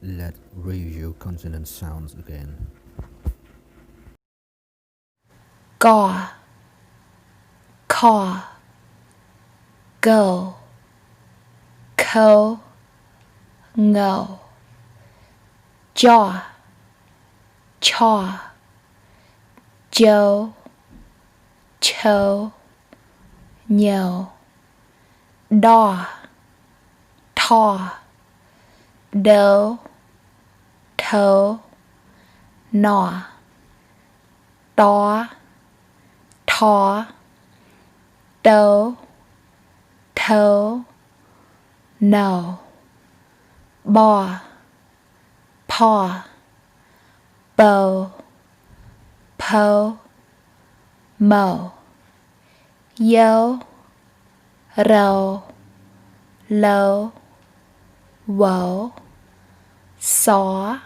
Let's review consonant sounds again. Gaw, caw, go, co, ngo. Jaw, chaw, jo, cho, nyo. Daw, taw, do, to, gnaw. Daw, taw, do, to, no. Baw, paw, bow, po, mo. Yo, ro, lo, wo. Saw,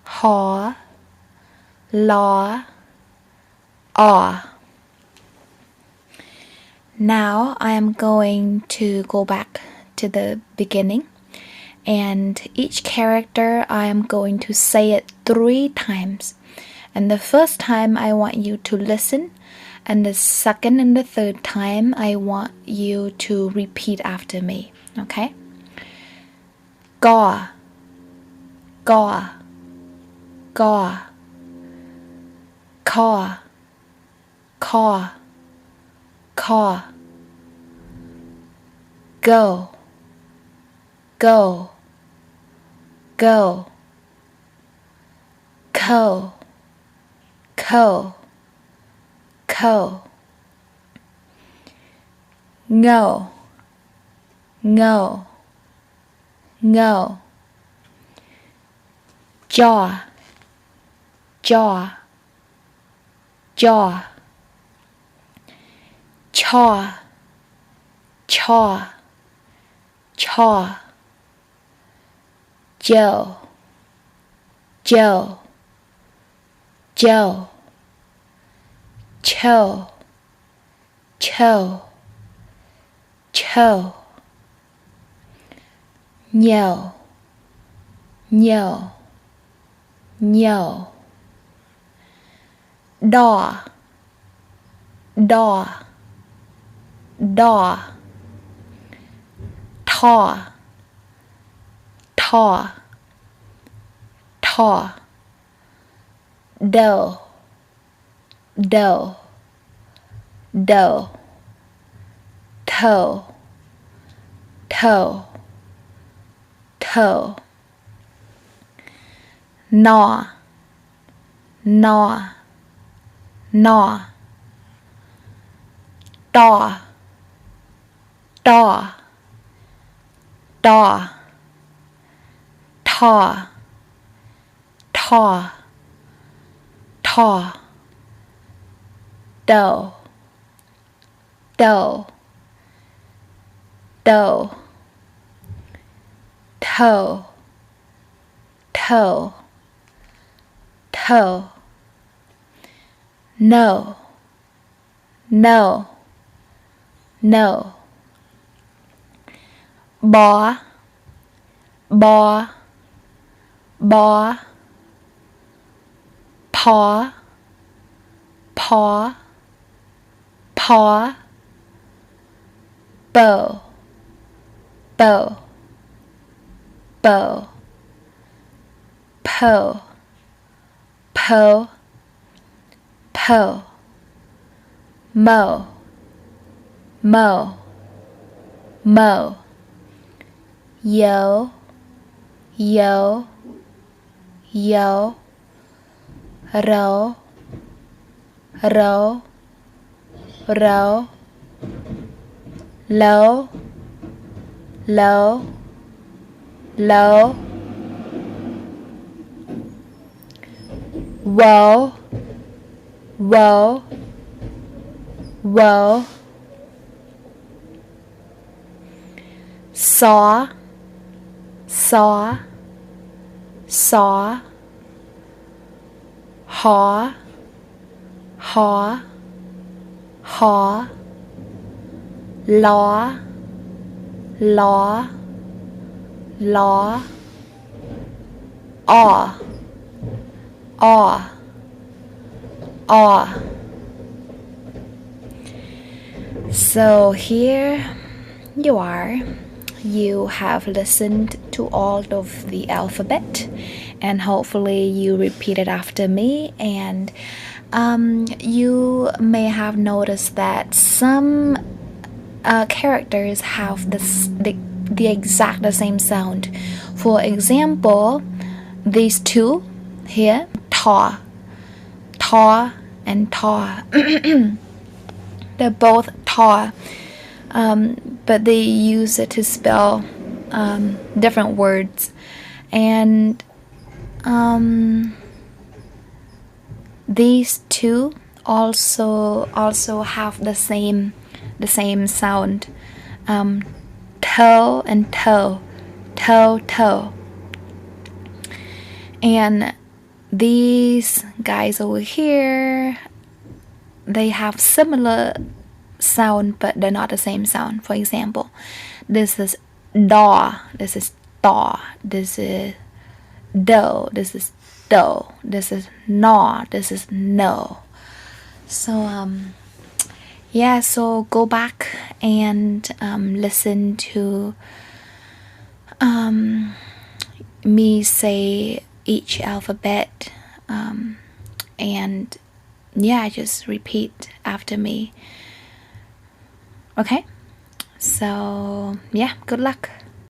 haw, law, aw. Now I am going to go back to the beginning, and each character I am going to say it 3 times. And the first time I want you to listen, and the second and the third time I want you to repeat after me, okay? Gaw, gaw, gaw. Caw, caw, caw. Go, go, go. Co, co, co. Ngo, ngo, ngo. Jaw, jaw, jaw. Chaw, chaw, chaw. Jo, jo, jo. Cho, cho, cho. Nyo, nyo, nyo. Daw, daw, daw. Taw, taw, taw. Do, do, do. To, to, to. Gnaw, gnaw, gnaw. Daw, daw, daw. Taw, taw, taw. Do, do, do. To, to, to. No, no, no. Baw, baw, baw. Paw, paw, paw. Bow, bow, bow. Po, po, po. Mo, mo, mo. Yo, yo, yo. Ro, ro, ro. Lo, lo, lo. Wo, wo, wo. Saw, saw, saw. Haw, haw, haw. Law, law, law. aw, aw, aw. So here you are. You have listened to all of the alphabet, and hopefully you repeat it after me. And you may have noticed that some characters have the exact the same sound. For example, these two here, ta, ta, and ta. They're both ta, but they use it to spell different words. And these two also have the same sound. Toe and toe, toe, toe. And these guys over here, they have similar sound, but they're not the same sound. For example, this is da, this is da, this is do, this is do, this is no, this is no. So yeah, so go back and listen to me say each alphabet, and yeah, just repeat after me. Okay, so yeah, good luck.